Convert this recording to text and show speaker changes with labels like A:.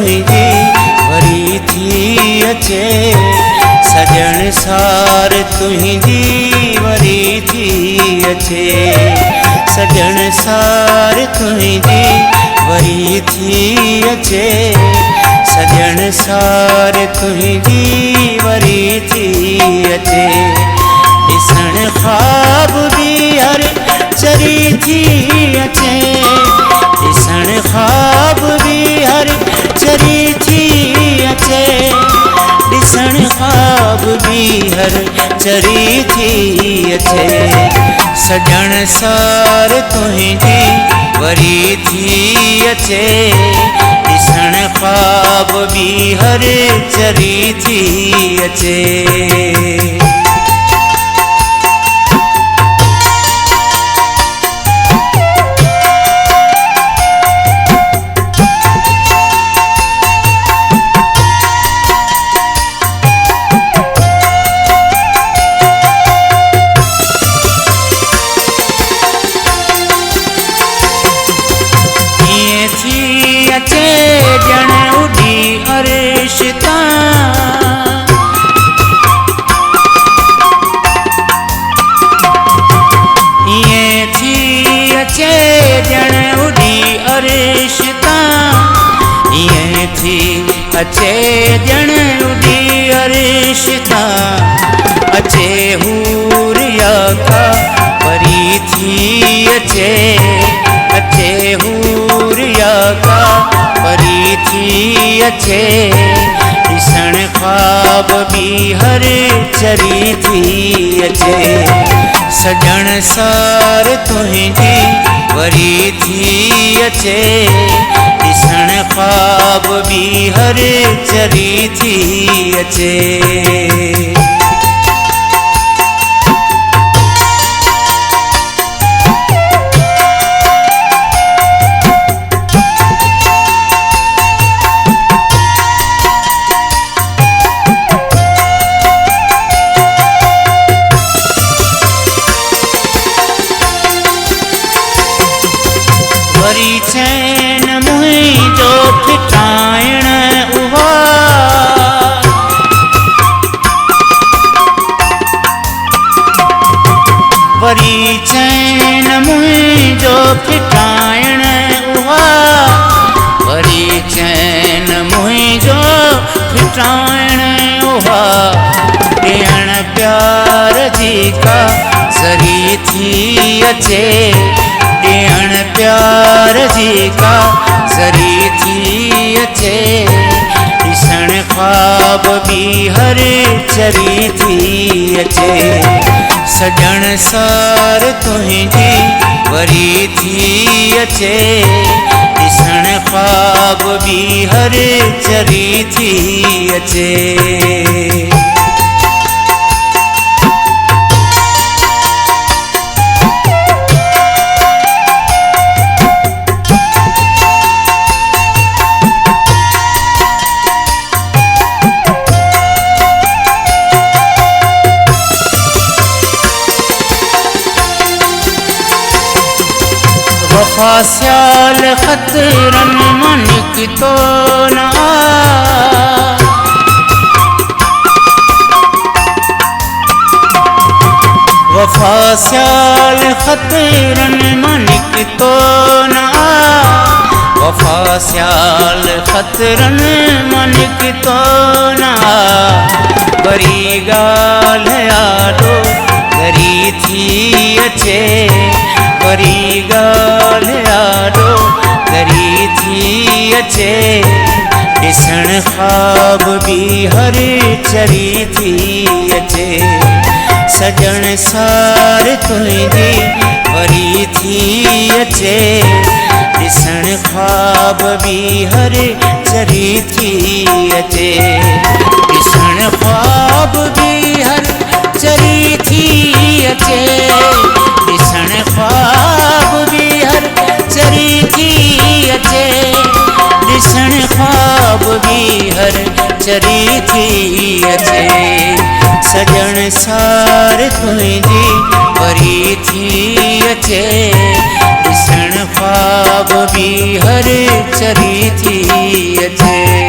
A: तुझी वरी थी अचे सजण सार तुझी वरी थी अचे सजण सार तुझी वरी थी अचे सजण सार तुझी वरी थी अचे ॾिसण ख्वाब भी हर चरी थी अचे ॾिसण ख्वाब भी हर चरी थी अचे ॾिसण ख्वाब भी हर चरी थी अचे सजण सार तुझी वरी थी अचे ॾिसण ख्वाब भी हर चरी थी अचे ॼण उॾी अर्श तां ईअं थी अचे ॼण उॾी अर्श तां ईअं थी अचे ॼण उॾी अर्श तां अचे हूर याका वरी थी अचे अचे हूर याका वरी थी अचे ॾिसण ख्वाब भी हर चरी थी अचे सजण सार तुझी वरी थी अचे ॾिसण ख्वाब भी हर चरी थी अचे वरी चैन मुंहिंजो फिटाइण उहा वरी चैन मुंहिंजो फिटाइण उहा वरी चैन मुंहिंजो फिटाइण उहा ॾियण प्यार जी का ज़री थी अचे ॾियण प्यार जी का ज़री थी अचे ॾिसण ख्वाब भी हर चरी थी अचे सजण सार तुझी वरी थी अचे ॾिसण ख्वाब भी हर चरी थी अचे वफा स्याल खतरन मन की तो न वफा स्याल खतरन मन की तो न वफा स्याल खतरन मन की तो न वरी गाल यादो गरी थी अचे वरी गाल यादो गरी थी अचे ॾिसण ख्वाब भी हर चरी थी अचे सजण सार तुझी वरी थी अचे ॾिसण ख्वाब भी हर चरी थी अचे ॾिसण ख्वाब भी हर चरी थी अचे ॾिसण ख्वाब भी हर चरी थी अचे ॾिसण ख्वाब भी हर चरी थी अचे सजण सार तुझी वरी थी अचे ॾिसण ख्वाब अब भी हर चरी थी अचे।